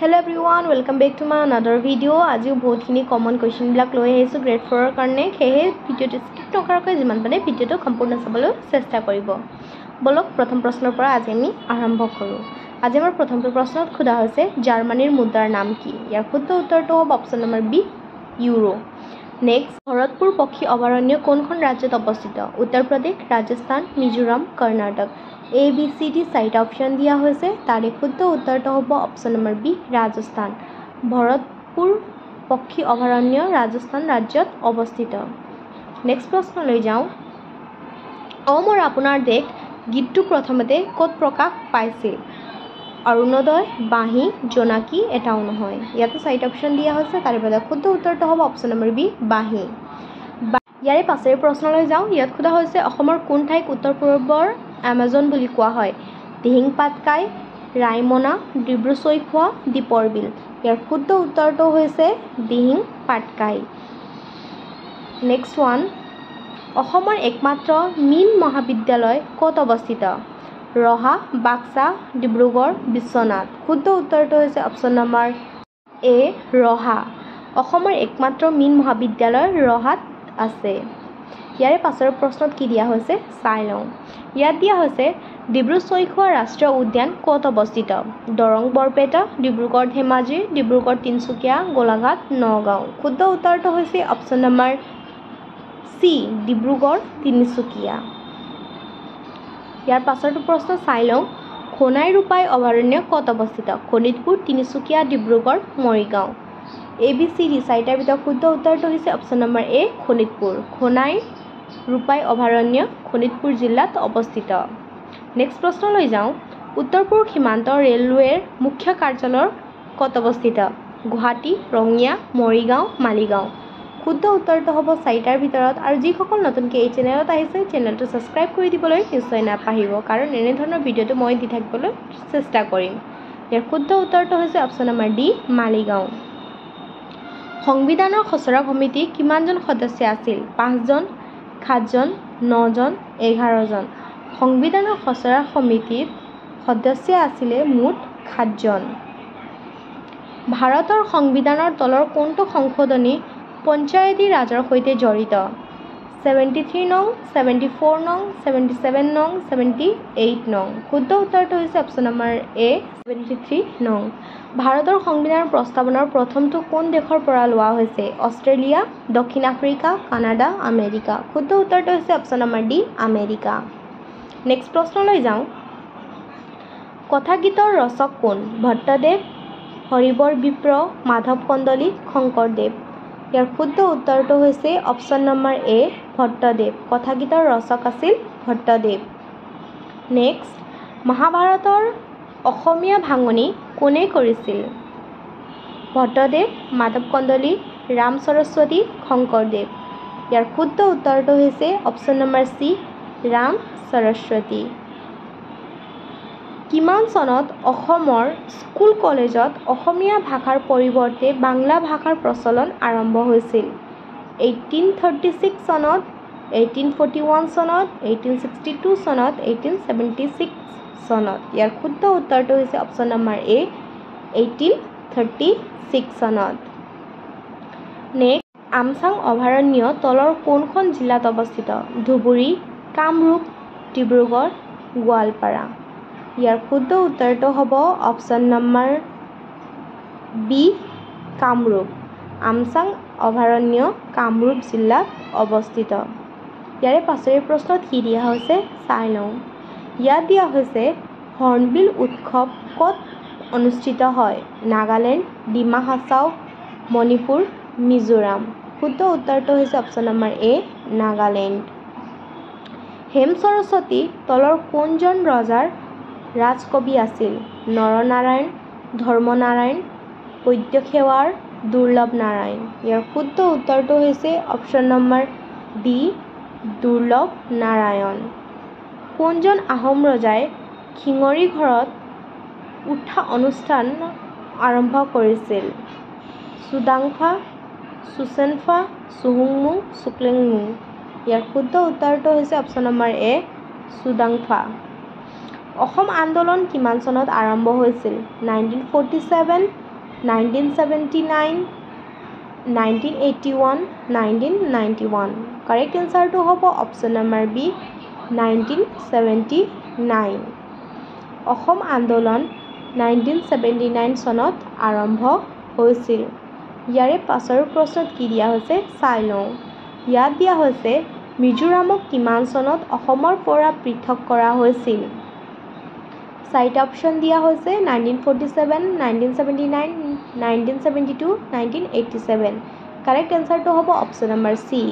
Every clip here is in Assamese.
Hello everyone, welcome back to my another video. আজি বহুতখিনি কমন কোৱেশ্চন বিলাক লৈ আহিছো গ্ৰেড 4 ৰ কাৰণে হেহে ভিডিওটো স্কিপ নকৰাকৈ যিমান পাৰে ভিডিওটো সম্পূৰ্ণ চাবলৈ চেষ্টা কৰিব। বলক প্ৰথম প্ৰশ্নৰ পৰা আজি আমি আৰম্ভ কৰোঁ। আজি আমাৰ প্ৰথম প্ৰশ্নত খোদা হৈছে জাৰ্মানীৰ মুদ্ৰাৰ নাম কি? ইয়াৰ শুদ্ধ উত্তৰটো হ'ব অপচন নম্বৰ বি ইউৰো। নেক্সট, ভৰতপুৰ পক্ষী অভয়াৰণ্য কোনখন ৰাজ্যত অৱস্থিত? উত্তৰ প্ৰদেশ, ৰাজস্থান, মিজোৰাম, কৰ্ণাটক। ABCD চাৰিটা অপশ্যন দিয়া হৈছে, তাৰে শুদ্ধ উত্তৰটো হ'ব option number B Rajasthan. Bharatpur পক্ষী অভয়াৰণ্য ৰাজস্থান ৰাজ্যত অৱস্থিত। নেক্সট প্ৰশ্নলৈ যাওঁ। মোৰ আপোনাৰ দেশ গীতটো প্ৰথমতে ক'ত প্ৰকাশ পাইছিল? অৰুণোদয়, বাঁহী, জোনাকী, এটাও নহয়। ইয়াতে চাৰিটা অপশ্যন দিয়া হৈছে, তাৰে পৰা শুদ্ধ উত্তৰটো হ'ব অপশ্যন নম্বৰ বি বাঁহী। ইয়াৰে পাছৰে প্ৰশ্নলৈ যাওঁ। ইয়াত সোধা হৈছে অসমৰ কোন ঠাইক উত্তৰ পূৰ্বৰ এমাজন বুলি কোৱা হয়? দিহিং পাটকাই, ৰায়মনা, ডিব্ৰু-চৈখোৱা, দীপৰ বিল। ইয়াৰ শুদ্ধ উত্তৰটো হৈছে দিহিং পাটকাই। নেক্সট ওৱান, অসমৰ একমাত্ৰ মীন মহাবিদ্যালয় ক'ত অৱস্থিত? ৰহা, বাক্সা, ডিব্ৰুগড়, বিশ্বনাথ। শুদ্ধ উত্তৰটো হৈছে অপশ্যন নম্বৰ এ ৰহা। অসমৰ একমাত্ৰ মীন মহাবিদ্যালয় ৰহাত আছে। ইয়াৰে পাছৰ প্ৰশ্নত কি দিয়া হৈছে চাই লওঁ। ইয়াত দিয়া হৈছে ডিব্ৰু-চৈখোৱা ৰাষ্ট্ৰীয় উদ্যান ক'ত অৱস্থিত? দৰং বৰপেটা, ডিব্ৰুগড় ধেমাজি, ডিব্ৰুগড় তিনিচুকীয়া, গোলাঘাট নগাঁও। শুদ্ধ উত্তৰটো হৈছে option number C Dibrugarh Tinsukia. ইয়াৰ পাছৰটো প্ৰশ্ন চাই লওঁ। সোণাই ৰূপাই অভয়াৰণ্য ক'ত অৱস্থিত? শোণিতপুৰ, তিনিচুকীয়া, ডিব্ৰুগড়, মৰিগাঁও। ABCD চাৰিটাৰ ভিতৰত শুদ্ধ উত্তৰটো হৈছে অপশ্যন নম্বৰ এ শোণিতপুৰ। সোণাই ৰূপাই অভয়াৰণ্য শোণিতপুৰ জিলাত অৱস্থিত। নেক্সট প্ৰশ্নলৈ যাওঁ। উত্তৰ পূব সীমান্ত ৰেলৱেৰ মুখ্য কাৰ্যালয় ক'ত অৱস্থিত? গুৱাহাটী, ৰঙিয়া, মৰিগাঁও, মালিগাঁও। শুদ্ধ উত্তৰটো হ'ব চাৰিটাৰ ভিতৰত। আৰু যিসকল নতুনকৈ এই চেনেলত আহিছে চেনেলটো ছাবস্ক্ৰাইব কৰি দিবলৈ নিশ্চয় নাপাহৰিব, কাৰণ এনেধৰণৰ ভিডিঅ'টো মই দি থাকিবলৈ চেষ্টা কৰিম। ইয়াৰ শুদ্ধ উত্তৰটো হৈছে অপশ্যন নম্বৰ ডি মালিগাঁও। সংবিধানৰ খচৰা সমিতি কিমানজন সদস্য আছিল? 5 জন, 7 জন, 9 জন, 11 জন। সংবিধানৰ খচৰা সমিতিত সদস্য আছিলে মুঠ 7 জন। ভাৰতৰ সংবিধানৰ তলৰ কোনটো সংশোধনী পঞ্চায়তী ৰাজৰ সৈতে জড়িত? 73 নং, 74 নং, 77 নং, 78 নং। শুদ্ধ উত্তৰটো হৈছে অপশ্যন নম্বৰ এ 73 নং। ভাৰতৰ সংবিধানৰ প্ৰস্তাৱনাৰ প্ৰথমটো কোন দেশৰ পৰা লোৱা হৈছে? অষ্ট্ৰেলিয়া, দক্ষিণ আফ্ৰিকা, কানাডা, আমেৰিকা। শুদ্ধ উত্তৰটো হৈছে option number D America. Next প্ৰশ্নলৈ যাওঁ। কথাগীতৰ ৰচক কোন? ভট্টদেৱ, হৰিবৰ বিপ্ৰ, মাধৱ কন্দলী, শংকৰদেৱ। ইয়াৰ শুদ্ধ উত্তৰটো হৈছে অপশ্যন নম্বৰ এ ভট্টদেৱ। কথাগীতৰ ৰচক আছিল ভট্টদেৱ। নেক্সট, মহাভাৰতৰ অসমীয়া ভাঙনি কোনে কৰিছিল? ভট্টদেৱ, মাধৱ কন্দলী, ৰাম সৰস্বতী, শংকৰদেৱ। ইয়াৰ শুদ্ধ উত্তৰটো হৈছে option number C Ram Saraswati. কিমান চনত অসমৰ স্কুল কলেজত অসমীয়া ভাষাৰ পৰিৱৰ্তে বাংলা ভাষাৰ প্ৰচলন আৰম্ভ হৈছিল? 1836 চনত, 1841 চনত, 1862 চনত, 1876 চনত। ইয়াৰ শুদ্ধ উত্তৰটো হৈছে অপশ্যন নম্বৰ এ 1836 চনত। নেক্সট, আমচাং অভয়াৰণ্য তলৰ কোনখন জিলাত অৱস্থিত? ধুবুৰী, কামৰূপ, ডিব্ৰুগড়, গোৱালপাৰা। ইয়াৰ শুদ্ধ উত্তৰটো হ'ব option number B Kamrup. Amchang অভয়াৰণ্য কামৰূপ জিলাত অৱস্থিত। ইয়াৰে পাছৰে প্ৰশ্নত কি দিয়া হৈছে চাই লওঁ। ইয়াত দিয়া হৈছে হৰ্ণবিল উৎসৱ ক'ত অনুষ্ঠিত হয়? নাগালেণ্ড, ডিমা হাছাও, মণিপুৰ, মিজোৰাম। শুদ্ধ উত্তৰটো হৈছে অপশ্যন নম্বৰ এ নাগালেণ্ড। হেম সৰস্বতী তলৰ কোনজন ৰজাৰ ৰাজকবি আছিল? নৰনাৰায়ণ, ধৰ্মনাৰায়ণ, বৈদ্যসেৱাৰ, দুৰ্লভ নাৰায়ণ। ইয়াৰ শুদ্ধ উত্তৰটো হৈছে অপশ্যন নম্বৰ ডি দুৰ্লভ নাৰায়ণ। কোনজন আহোম ৰজাই শিঙৰি ঘৰত উঠা অনুষ্ঠান আৰম্ভ কৰিছিল? চুডাংফা, চুচেনফা, চুহুংমুং, চুক্লেংমুং। ইয়াৰ শুদ্ধ উত্তৰটো হৈছে অপশ্যন নম্বৰ এ চুডাংফা। অসম আন্দোলন কিমান চনত আৰম্ভ হৈছিল? 1947, 1979, 1981, 1991. Correct answer to hobo option number B, 1979. Assam আন্দোলন 1979 চনত আৰম্ভ হৈছিল। ইয়াৰে পাছৰ প্ৰশ্নত কি দিয়া হৈছে চাই লওঁ। ইয়াত দিয়া হৈছে মিজোৰামক কিমান চনত অসমৰ পৰা পৃথক কৰা হৈছিল। চাৰিটা অপশ্যন দিয়া হৈছে 1947, 1979, 1972, 1987. কাৰেক্ট এনচাৰটো হ'ব অপশ্যন নম্বৰ চি।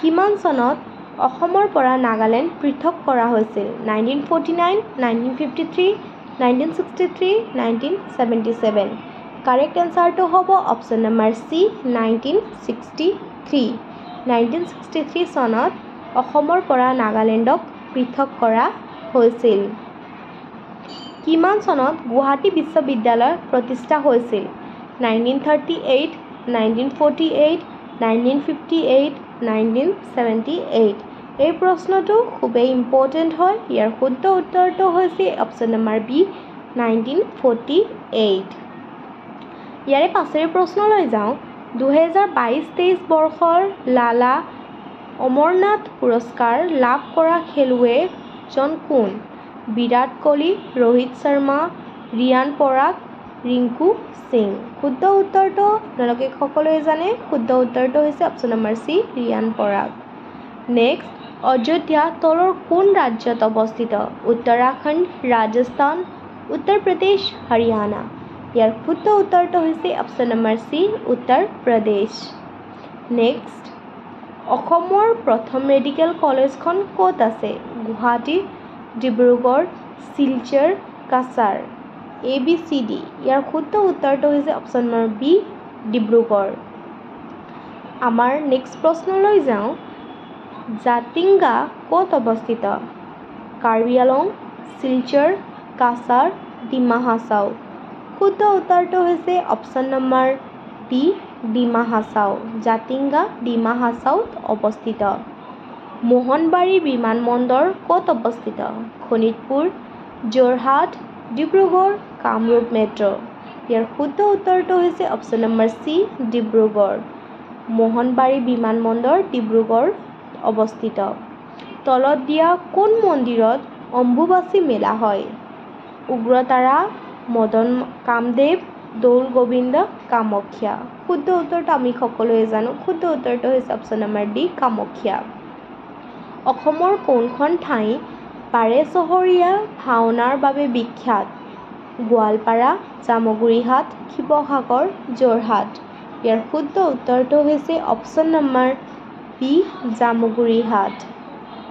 কিমান চনত অসমৰ পৰা নাগালেণ্ড পৃথক কৰা হৈছিল। 1949, 1953, 1963, 1977. কাৰেক্ট এনচাৰটো হ'ব অপশ্যন নম্বৰ চি 1963. 1963 চনত অসমৰ পৰা নাগালেণ্ডক পৃথক কৰা হৈছিল। কিমান চনত গুৱাহাটী বিশ্ববিদ্যালয় প্ৰতিষ্ঠা হৈছিল। 1938, 1948, 1958, 1978. এই প্ৰশ্নটো খুবেই ইম্পৰ্টেণ্ট হয়। ইয়াৰ শুদ্ধ উত্তৰটো হৈছে অপশ্যন নম্বৰ বি 1948। ইয়াৰে পাছৰ প্ৰশ্নলৈ যাওঁ। 2022-23 বৰ্ষৰ লালা অমৰনাথ পুৰস্কাৰ লাভ কৰা খেলুৱৈজন কোন। বিৰাট কোহলি, ৰোহিত শৰ্মা, ৰিয়ান পৰাগ, ৰিংকু সিং। শুদ্ধ উত্তৰটো আপোনালোকে সকলোৱে জানে। শুদ্ধ উত্তৰটো হৈছে option number C Riyan Parag. Next, Ayodhya তলৰ কোন ৰাজ্যত অৱস্থিত। উত্তৰাখণ্ড, ৰাজস্থান, উত্তৰ প্ৰদেশ, হাৰিয়ানা। ইয়াৰ শুদ্ধ উত্তৰটো হৈছে option number C Uttar Pradesh. Next, অসমৰ প্ৰথম মেডিকেল কলেজখন ক'ত আছে। গুৱাহাটী, ডিব্ৰুগড়, শিলচৰ, কাছাৰ। ABCD। ইয়াৰ শুদ্ধ উত্তৰটো হৈছে অপশ্যন নম্বৰ বি ডিব্ৰুগড়। আমাৰ নেক্সট প্ৰশ্নলৈ যাওঁ। জাতিংগা ক'ত অৱস্থিত। কাৰ্বি আংলং, শিলচৰ, কাছাৰ, ডিমা হাছাও। শুদ্ধ উত্তৰটো হৈছে option number D Dima Hasao. Jatinga Dima হাছাওত অৱস্থিত। মোহনবাৰী বিমানবন্দৰ ক'ত অৱস্থিত। শোণিতপুৰ, যোৰহাট, ডিব্ৰুগড়, কামৰূপ মেট্ৰ'। ইয়াৰ শুদ্ধ উত্তৰটো হৈছে option number C Dibrugarh. Mohanbari বিমানবন্দৰ ডিব্ৰুগড়ত অৱস্থিত। তলত দিয়া কোন মন্দিৰত অম্বুবাচী মেলা হয়। উগ্ৰতাৰা, মদন কামদেৱ, দৌল গোবিন্দ, কামাখ্যা। শুদ্ধ উত্তৰটো আমি সকলোৱে জানো। শুদ্ধ উত্তৰটো হৈছে অপশ্যন নম্বৰ ডি কামাখ্যা। অসমৰ কোনখন ঠাই বাৰেচহৰীয়া ভাওনাৰ বাবে বিখ্যাত। গোৱালপাৰা, জামুগুৰিহাট, শিৱসাগৰ, যোৰহাট। ইয়াৰ শুদ্ধ উত্তৰটো হৈছে অপশ্যন নম্বৰ বি জামুগুৰিহাট।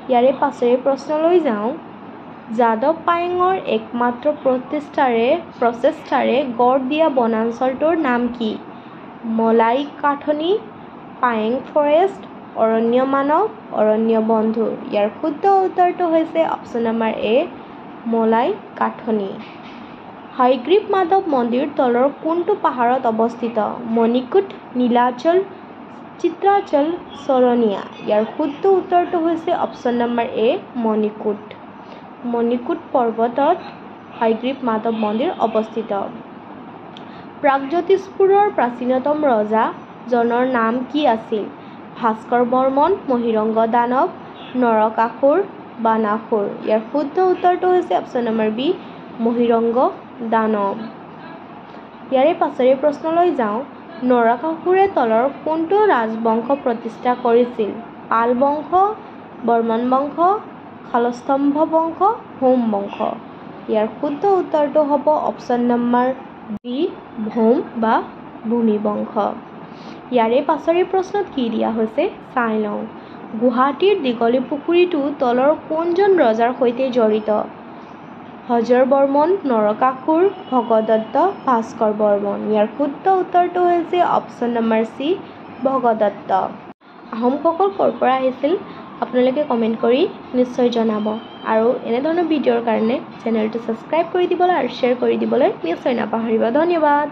ইয়াৰে পাছৰে প্ৰশ্নলৈ যাওঁ। যাদৱ পায়েঙৰ একমাত্ৰ প্ৰচেষ্টাৰে গঢ় দিয়া বনাঞ্চলটোৰ নাম কি। মলাই কাঠনি, পায়েং ফৰেষ্ট, অৰণ্য মানৱ, অৰণ্য বন্ধু। ইয়াৰ শুদ্ধ উত্তৰটো হৈছে অপশ্যন নম্বৰ এ মলাই কাঠনি। হয়গ্ৰীৱ মাধৱ মন্দিৰ তলৰ কোনটো পাহাৰত অৱস্থিত। মণিকোট, নীলাচল, চিত্ৰাচল, চৰণীয়া। ইয়াৰ শুদ্ধ উত্তৰটো হৈছে অপশ্যন নম্বৰ এ মণিকোট। মণিকোট পৰ্বতত হয়গ্ৰীৱ মাধৱ মন্দিৰ অৱস্থিত। প্ৰাগজ্যোতিষপুৰৰ প্ৰাচীনতম ৰজাজনৰ নাম কি আছিল। ভাস্কৰ বৰ্মন, মহিৰংগ দানৱ, নৰকাসুৰ, বানাসুৰ। ইয়াৰ শুদ্ধ উত্তৰটো হৈছে অপশ্যন নম্বৰ বি মহিৰংগ দানৱ। ইয়াৰে পাছৰে প্ৰশ্নলৈ যাওঁ। নৰকাসুৰে তলৰ কোনটো ৰাজবংশ প্ৰতিষ্ঠা কৰিছিল। পাল বংশ, বৰ্মন বংশ, শালস্তম্ভ বংশ, ভৌম বংশ। ইয়াৰ শুদ্ধ উত্তৰটো হ'ব অপশ্যন নম্বৰ ডি ভৌম বা ভূমি বংশ। ইয়াৰে পাছৰে প্ৰশ্নত কি দিয়া হৈছে চাই লওঁ। গুৱাহাটীৰ দীঘলী পুখুৰীটো তলৰ কোনজন ৰজাৰ সৈতে জড়িত। হজৰ বৰ্মন, নৰকাসুৰ, ভগদত্ত, ভাস্কৰ বৰ্মন। ইয়াৰ শুদ্ধ উত্তৰটো হৈছে অপশ্যন নম্বৰ চি ভগদত্ত। আহোমসকল ক'ৰ পৰা আহিছিল আপোনালোকে কমেণ্ট কৰি নিশ্চয় জনাব। আৰু এনেধৰণৰ ভিডিঅ'ৰ কাৰণে চেনেলটো ছাবস্ক্ৰাইব কৰি দিবলৈ আৰু শ্বেয়াৰ কৰি দিবলৈ নিশ্চয় নাপাহৰিব। ধন্যবাদ।